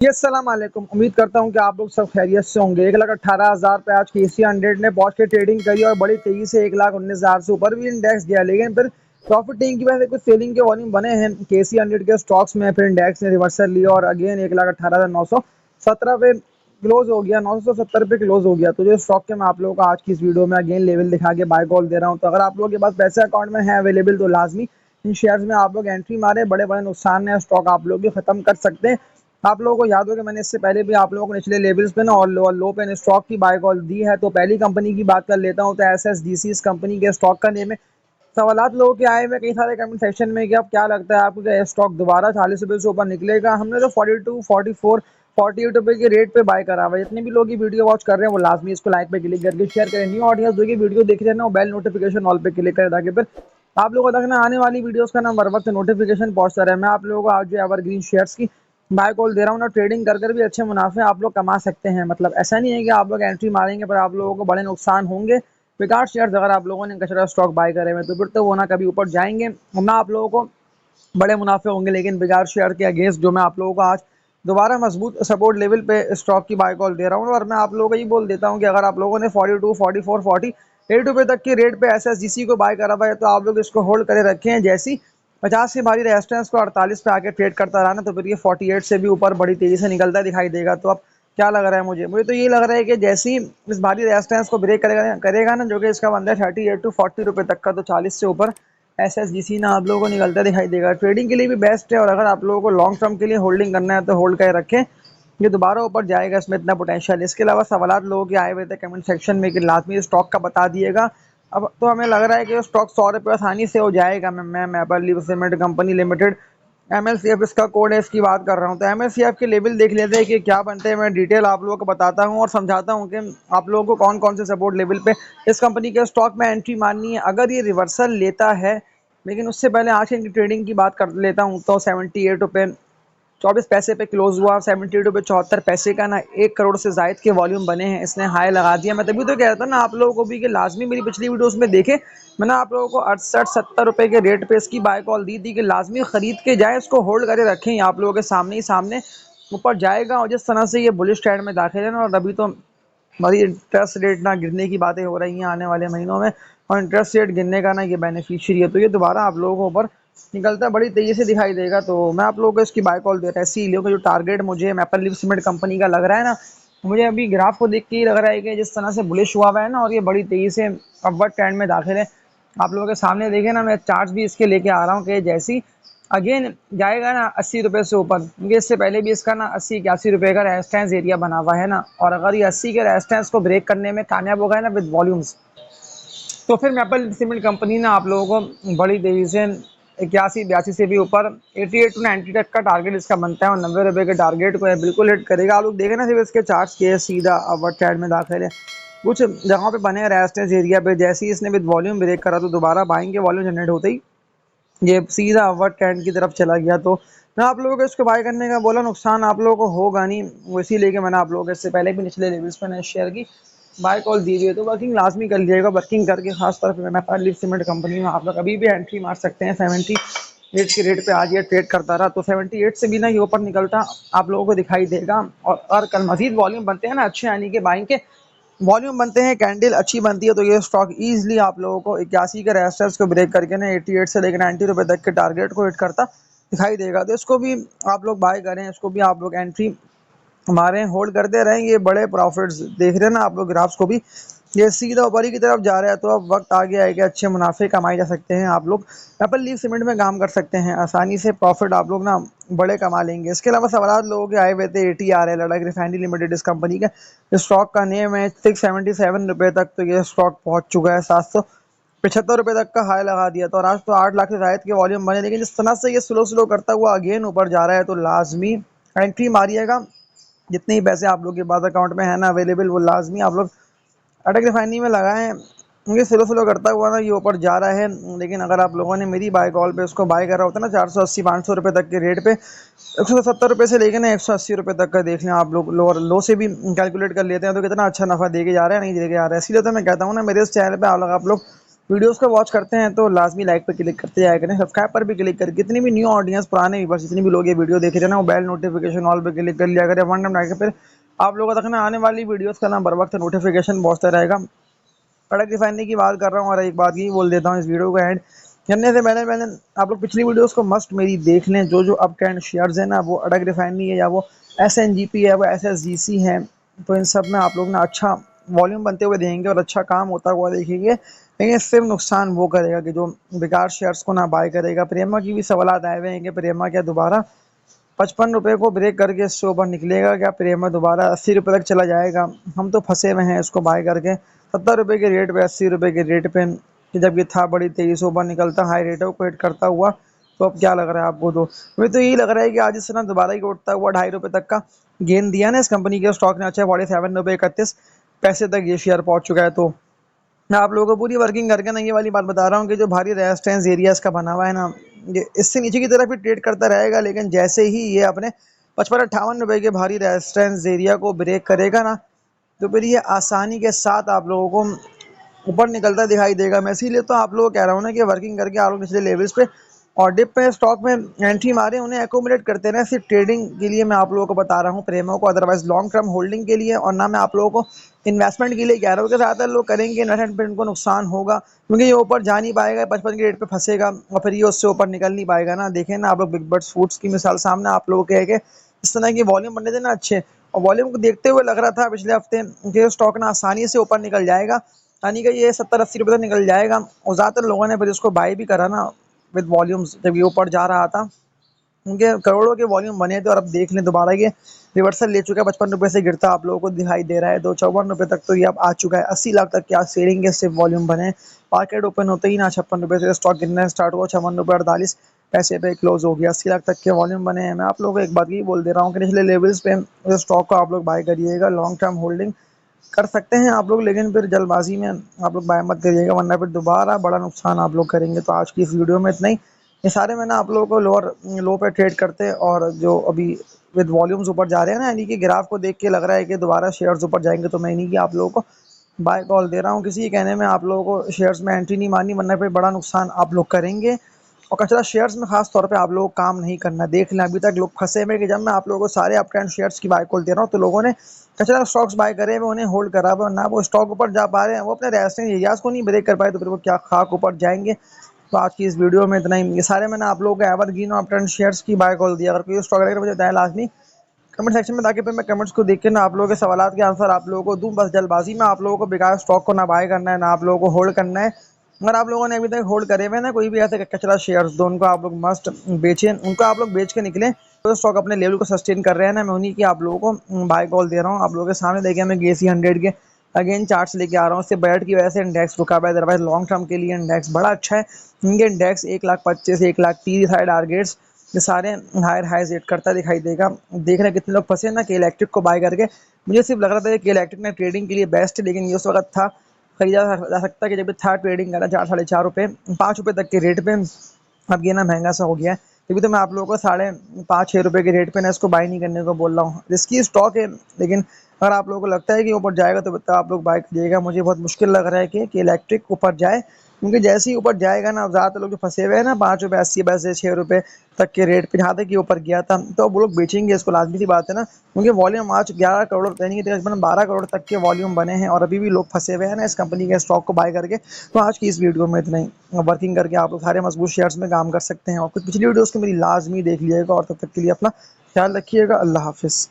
जी, अस्सलाम वालेकुम। उम्मीद करता हूँ कि आप लोग सब खैरियत से होंगे। 1,18,000 पे आज केसी 100 ने पहुंच के ट्रेडिंग करी और बड़ी तेजी से 1,19,000 से ऊपर भी इंडेक्स गया, लेकिन फिर प्रॉफिट टेकिंग की वजह से कुछ सेलिंग के वॉल्यूम बने हैं केसी 100 के स्टॉक्स में। फिर इंडेक्स ने रिवर्सल लिया और अगेन 1,18,917 पे क्लोज हो गया, 970 पे क्लोज हो गया। तो जो स्टॉक के मैं आप लोगों को आज की इस वीडियो में अगेन लेवल दिखा के बाय कॉल दे रहा हूँ। तो अगर आप लोगों के पास पैसे अकाउंट में है अवेलेबल तो लाजमी इन शेयर्स में आप लोग एंट्री मारे। बड़े बड़े नुकसान है, स्टॉक आप लोग भी खत्म कर सकते हैं। आप लोगों को याद हो कि मैंने इससे पहले भी आप लोगों को निचले लेवल्स पे ना और लो पे स्टॉक की बाय कॉल दी है। तो पहली कंपनी की बात कर लेता हूँ, तो एसएसडीसी इस कंपनी के स्टॉक का नेम है। सवालात लोगों के आए हुए कई सारे कमेंट सेक्शन में कि अब क्या लगता है आपको, क्या स्टॉक दोबारा 40 रुपये से ऊपर निकलेगा? हमने तो 42, 44, 48 रुपये के रेट पे बाय करा हुआ है। जितने भी लोग ये वीडियो वॉच कर रहे हैं वो लाजमी इसको लाइक पे क्लिक करके शेयर करें। न्यू ऑडियंस जो कि वीडियो देख रहे हैं ना वो बेल नोटिफिकेशन ऑल पे क्लिक करें, ताकि फिर आप लोगों तक ना आने वाली वीडियोस का ना हर वक्त नोटिफिकेशन पहुंचता रहे। मैं आप लोगों को आज जो एवरग्रीन शेयर्स की बाय कॉल दे रहा हूँ ना, ट्रेडिंग कर कर भी अच्छे मुनाफे आप लोग कमा सकते हैं। मतलब ऐसा नहीं है कि आप लोग एंट्री मारेंगे पर आप लोगों को बड़े नुकसान होंगे। बेकार शेयर्स अगर आप लोगों ने कचरा स्टॉक बाय करे हुए तो फिर तो वो ना कभी ऊपर जाएंगे ना आप लोगों को बड़े मुनाफे होंगे। लेकिन बेकार शेयर के अगेंस्ट जो मैं आप लोगों को आज दोबारा मजबूत सपोर्ट लेवल पे स्टॉक की बाय कॉल दे रहा हूँ। और मैं आप लोगों को ये बोल देता हूँ कि अगर आप लोगों ने 42, 44, 48 रुपये तक के रेट पे एसएसजीसी को बाय करा हुआ है तो आप लोग इसको होल्ड करे रखें। जैसी 50 से भारी रेजिस्टेंस को 48 पे आके ट्रेड करता रहा ना, तो फिर ये 48 से भी ऊपर बड़ी तेजी से निकलता दिखाई देगा। तो अब क्या लग रहा है मुझे तो ये लग रहा है कि जैसी इस भारी रेजिस्टेंस को ब्रेक करेगा करेगा ना, जो कि इसका बंदा है 38 to 40 रुपये तक का, तो 40 से ऊपर एसएसजीसी ना आप लोगों को निकलता दिखाई देगा। ट्रेडिंग के लिए भी बेस्ट है, और अगर आप लोगों को लॉन्ग टर्म के लिए होल्डिंग करना है तो होल्ड कर रखें। ये दोबारा ऊपर जाएगा, इसमें इतना पोटेंशियल है। इसके अलावा सवालात लोगों के आए हुए थे कमेंट सेक्शन में कि लाजमी स्टॉक का बता दिएगा। अब तो हमें लग रहा है कि स्टॉक 100 रुपये आसानी से हो जाएगा। मैं maple leaf cement company limited MLCF इसका कोड है, इसकी बात कर रहा हूँ। तो एमएलसीएफ के लेवल देख लेते हैं कि क्या बनते हैं। मैं डिटेल आप लोगों को बताता हूँ और समझाता हूँ कि आप लोगों को कौन कौन से सपोर्ट लेवल पे इस कंपनी के स्टॉक में एंट्री मारनी है अगर ये रिवर्सल लेता है। लेकिन उससे पहले आज की ट्रेडिंग की बात कर लेता हूँ। तो 78 रुपये 24 पैसे पे क्लोज हुआ। 72 रुपये 74 पैसे का ना 1 करोड़ से जायद के वॉल्यूम बने हैं, इसने हाई लगा दिया। मैं तभी तो कह रहा था ना आप लोगों को भी कि लाजमी मेरी पिछली वीडियोस में देखे। मैंने आप लोगों को 68-70 रुपये के रेट पे इसकी बाय कॉल दी थी कि लाजमी खरीद के जाए, इसको होल्ड करके रखें। आप लोगों के सामने ही सामने ऊपर जाएगा। और जिस तरह से ये बुलिश ट्रेंड में दाखिल है ना, और अभी तो बड़ी इंटरेस्ट रेट ना गिरने की बातें हो रही हैं आने वाले महीनों में, और इंटरेस्ट रेट गिरने का ना ये बेनिफिशियरी है। तो ये दोबारा आप लोगों को ऊपर निकलता बड़ी तेजी से दिखाई देगा। तो मैं आप लोगों को इसकी बाय कॉल देता है। सीलियो का जो टारगेट मुझे मैपल लीफ सीमेंट कंपनी का लग रहा है ना, मुझे अभी ग्राफ को देख के ही लग रहा है कि जिस तरह से बुलिश हुआ है ना और ये बड़ी तेजी से अपवर्ड ट्रेंड में दाखिल है। आप लोगों के सामने देखे ना, मैं चार्ट भी इसके लेके आ रहा हूँ कि जैसी अगेन जाएगा ना 80 रुपये से ऊपर, क्योंकि इससे पहले भी इसका ना 80-81 रुपये का रेजिस्टेंस एरिया बना हुआ है ना। और अगर ये 80 के रेजिस्टेंस को ब्रेक करने में कामयाब हो गया ना विद वॉल्यूम्स, तो फिर मैपल सीमेंट कंपनी ना आप लोगों को बड़ी तेजी से 81-82 से भी ऊपर 88 to 90 तक का टारगेट इसका बनता है, और 90 रुपये के टारगेट को बिल्कुल हिट करेगा। आप लोग देखें ना, सिर्फ इसके चार्ट्स के सीधा अपवर्ड ट्रेंड में दाखिल है। कुछ जगहों पे बने रेजिस्टेंस एरिया पे, जैसे ही इसने विद वॉल्यूम ब्रेक करा तो दोबारा बाइंग के वॉल्यूम जनरेट होते ही ये सीधा अपवर्ड ट्रेंड की तरफ चला गया। तो मैं आप लोगों को इसको बाय करने का बोला, नुकसान आप लोगों को होगा नहीं, वो इसीलिए कि मैंने आप लोगों को इससे पहले भी निचले लेवल्स पर शेयर की बाय कॉल दी हुई है। तो वर्किंग लाजमी कर लीजिएगा। वर्किंग करके खासतौर पर मैं लीफ सीमेंट कंपनी में आप लोग अभी भी एंट्री मार सकते हैं। 78 के रेट पे आज ये ट्रेड करता रहा, तो 78 से भी ना ये ऊपर निकलता आप लोगों को दिखाई देगा। और कल मजीद वॉल्यूम बनते हैं ना अच्छे, यानी कि बाइंग के वॉल्यूम बनते हैं, कैंडल अच्छी बनती है, तो ये स्टॉक इजीली आप लोगों को 81 के रेजिस्टेंस को ब्रेक करके ना 88 से लेकर 90 रुपये तक के टारगेट को हिट करता दिखाई देगा। तो इसको भी आप लोग बाय करें, इसको भी आप लोग एंट्री हमारे होल्ड करते रहेंगे। बड़े प्रॉफिट्स देख रहे हैं ना आप लोग, ग्राफ्स को भी ये सीधा ऊपर ही की तरफ जा रहा है। तो अब वक्त आ गया है कि अच्छे मुनाफे कमाए जा सकते हैं। आप लोग एप्पल लीफ सीमेंट में काम कर सकते हैं, आसानी से प्रॉफिट आप लोग ना बड़े कमा लेंगे। इसके अलावा सवाल लोगों के आए हुए थे ATR है, लड़क रिफाइनरी लिमिटेड इस कंपनी का स्टॉक का नेम है। 677 रुपये तक तो ये स्टॉक पहुंच चुका है। 775 रुपये तक का हाई लगा दिया। तो और आज तो 8 लाख से जायद के वॉल्यूम बने, लेकिन जिस तरह से ये स्लो स्लो करता हुआ अगेन ऊपर जा रहा है तो लाजमी एंट्री मारिएगा। जितने ही पैसे आप लोग के पास अकाउंट में है ना अवेलेबल, वो लाजमी आप लोग अटक रिफाइनरी में लगाएं। ये स्लो स्लो करता हुआ ना ये ऊपर जा रहा है। लेकिन अगर आप लोगों ने मेरी बाय कॉल पे उसको बाय करा होता ना 480-500 रुपये तक के रेट पे, 170 रुपये से लेकर ना 180 रुपये तक का देख लें आप लोग। लो से भी कैलकुलेट कर लेते हैं तो कितना अच्छा नफा दे के जा रहा है, नहीं दे के जा रहा है। इसीलिए तो मैं कहता हूँ ना, मेरे इस चैनल पे आप लोग वीडियोस को वॉच करते हैं तो लाजमी लाइक पे क्लिक करते जाया करें, सब्सक्राइब पर भी क्लिक करें। जितनी भी न्यू ऑडियंस, पुराने व्यूअर्स, जितने भी लोग ये वीडियो देख रहे हैं ना, वो बेल नोटिफिकेशन ऑल पे क्लिक कर लिया करें, वन टाइम लाइक। फिर आप लोगों तक ना आने वाली वीडियोस का ना बर वक्त नोटिफिकेशन पहुंचता रहेगा। प्रोडक्ट रिफाइनरी की बात कर रहा हूँ और एक बात ये बोल देता हूँ, इस वीडियो को एंड करने से मैंने आप लोग पिछली वीडियोस को मस्ट मेरी देख लें। जो अप ट्रेंड शेयर्स है ना, वो अडक रिफाइनरी है या वो SNGP है, वो SSGC है, तो इन सब में आप लोग ना अच्छा वॉल्यूम बनते हुए देखेंगे और अच्छा काम होता हुआ देखेंगे। लेकिन इससे नुकसान वो करेगा कि जो बेकार शेयर्स को ना बाय करेगा। प्रेमा की भी सवाल आए हुए हैं कि प्रेमा क्या दोबारा 55 रुपये को ब्रेक करके इससे ऊपर निकलेगा क्या, प्रेमा दोबारा 80 रुपये तक चला जाएगा। हम तो फंसे हुए हैं इसको बाय करके 70 रुपये के रेट पे, 80 रुपये के रेट पे, कि जब ये था बड़ी तेजी से ऊपर निकलता, हाई रेटों को हिट करता हुआ। तो अब क्या लग रहा है आपको? तो मुझे तो यही लग रहा है कि आज इस ना दोबारा ही उठता हुआ 2.5 रुपये तक का गेन दिया ना इस कंपनी के स्टॉक ने। अच्छा, 47.31 रुपये तक ये शेयर पहुंच चुका है। तो मैं आप लोगों को पूरी वर्किंग करके ना ये वाली बात बता रहा हूँ कि जो भारी रेजिस्टेंस एरिया इसका बना हुआ है ना, ये इससे नीचे की तरफ ही ट्रेड करता रहेगा। लेकिन जैसे ही ये अपने 55-58 रुपये के भारी रेजिस्टेंस एरिया को ब्रेक करेगा ना, तो फिर ये आसानी के साथ आप लोगों को ऊपर निकलता दिखाई देगा। मैं इसीलिए तो आप लोगों को कह रहा हूँ ना कि वर्किंग करके आप लोग निचले लेवल्स पे और डिप पे स्टॉक में एंट्री मारे, उन्हें एकोमोडेट करते रहे। सिर्फ ट्रेडिंग के लिए मैं आप लोगों को बता रहा हूँ, प्रेमों को, अदरवाइज लॉन्ग टर्म होल्डिंग के लिए। और ना मैं आप लोगों को इन्वेस्टमेंट के लिए कह रहा हूँ कि ज़्यादातर लोग करेंगे इन्वेस्टमेंट पे, उनको नुकसान होगा क्योंकि ये ऊपर जा नहीं पाएगा, 55 के रेट पे फंसेगा और फिर ये उससे ऊपर निकल नहीं पाएगा ना। देखें ना आप लोग, बिग बर्ड्स फूड्स की मिसाल सामने आप लोगों के है कि इस तरह की वॉल्यूम बनने थे ना अच्छे, और वॉल्यूम को देखते हुए लग रहा था पिछले हफ्ते कि स्टॉक ना आसानी से ऊपर निकल जाएगा, यानी कि ये 70-80 रुपये तक निकल जाएगा। और ज़्यादातर लोगों ने फिर इसको बाय भी करा ना विद वॉल्यूम्स, जब ये ऊपर जा रहा था उनके करोड़ों के वॉल्यूम बने थे। और अब देख लें दोबारा ये रिवर्सल ले चुका है, 55 रुपये से गिरता आप लोगों को दिखाई दे रहा है। 254 रुपये तक तो ये अब आ चुका है। 80 लाख तक के आज सेलिंग के सिर्फ वॉल्यूम बने। मार्केट ओपन होते ही ना 56 रुपये से स्टॉक गिरना स्टार्ट हुआ, 56 रुपये 48 पैसे पे क्लोज हो गया। 80 लाख तक के वॉल्यूम बने हैं। मैं आप लोगों को एक बात ये बोल दे रहा हूँ कि निचले लेवल्स पे स्टॉक को आप लोग बाय करिएगा, लॉन्ग टर्म होल्डिंग कर सकते हैं आप लोग, लेकिन फिर जल्दबाजी में आप लोग बाय मत करिएगा, वरना फिर दोबारा बड़ा नुकसान आप लोग करेंगे। तो आज की इस वीडियो में इतना ही। ये सारे मैंने आप लोगों को लोअर लो पे ट्रेड करते हैं और जो अभी विद वॉल्यूम्स ऊपर जा रहे हैं ना, यानी कि ग्राफ को देख के लग रहा है कि दोबारा शेयर्स ऊपर जाएंगे, तो मैं नहीं कि आप लोगों को बाय कॉल दे रहा हूँ। किसी के कहने में आप लोगों को शेयर्स में एंट्री नहीं मारनी, वरना फिर बड़ा नुकसान आप लोग करेंगे। और कचरा शेयर्स में खास तौर पे आप लोगों को काम नहीं करना। देख लें अभी तक लोग फंसे हुए कि जब मैं आप लोगों को सारे अप ट्रेंड शेयर्स की बाय कॉल दे रहा हूँ, तो लोगों ने कचरा स्टॉक्स बाय करे हुए, उन्हें होल्ड करा हुआ, ना वो स्टॉक ऊपर जा पा रहे हैं, वो अपने रेजिस्टेंस एरियाज को नहीं ब्रेक कर पाए, तो फिर वो क्या खाक ऊपर जाएंगे। तो आज की इस वीडियो में इतना ही। ये सारे मैंने आप लोगों को एवरग्रीन और अप ट्रेंड शेयर्स की बाय कॉल दिया। अगर कोई स्टॉक रहेगा मुझे बताया लाजमी कमेंट सेक्शन में, ताकि फिर मैं कमेंट्स को देख के ना आप लोगों के सवालों के आंसर आप लोगों को दूं। बस जल्दबाजी में आप लोगों को बेकार स्टॉक को ना बाय करना है, ना आप लोगों को होल्ड करना है। अगर आप लोगों ने अभी तक होल्ड करे हुए ना कोई भी ऐसे कचरा शेयर्स, तो उनको आप लोग मस्ट बेचें, उनको आप लोग बेच के निकलें। तो स्टॉक अपने लेवल को सस्टेन कर रहे हैं ना, मैं उन्हीं की आप लोगों को बाय कॉल दे रहा हूँ। आप लोगों के सामने देखिए, मैं GSE 100 के अगेन चार्ट्स लेके आ रहा हूँ। इससे बैठ की वजह से इंडेक्स रुका हुआ है, अदरवाइज लॉन्ग टर्म के लिए इंडेक्स बड़ा अच्छा है। इनके इंडेक्स 1,25,000 1,30,000 सारे टारगेट्स, ये सारे हायर हाई रेट करता दिखाई देगा। देख रहे हैं कितने लोग फंसे ना के इलेक्ट्रिक को बाय करके। मुझे सिर्फ लग रहा था कि इलेक्ट्रिक में ट्रेडिंग के लिए बेस्ट है, लेकिन ये उस वक्त था खरीदा जा सकता है कि जब था ट्रेडिंग करा 4-4.5 रुपये 5 रुपये तक के रेट पे। अब ये ना महंगा सा हो गया है, तभी तो मैं आप लोगों को 5.5-6 रुपये के रेट पे ना इसको बाय नहीं करने को बोल रहा हूँ। रिस्की स्टॉक है, लेकिन अगर आप लोगों को लगता है कि ऊपर जाएगा तो बताओ आप लोग बाय करिएगा। मुझे बहुत मुश्किल लग रहा है कि इलेक्ट्रिक ऊपर जाए, क्योंकि जैसे ही ऊपर जाएगा ना, ज़्यादातर लोग जो फंसे हुए हैं ना 5 रुपये 80 पैसे 6 रुपये तक के रेट पे, जहाँ तक कि ऊपर गया था, तो वो लोग बेचेंगे इसको, लाजमी सी बात है ना। क्योंकि वॉल्यूम आज 11 करोड़ यानी कि तकरीबन 12 करोड़ तक के वॉल्यूम बने हैं, और अभी भी लोग फंसे हुए हैं ना इस कंपनी के स्टॉक को बाय करके। तो आज की इस वीडियो में इतना ही। वर्किंग करके आप लोग सारे मजबूत शेयर्स में काम कर सकते हैं, और कुछ पिछली वीडियोज़ को मेरी लाजमी देख लीजिएगा। और तब तक के लिए अपना ख्याल रखिएगा। अल्लाह हाफिज़।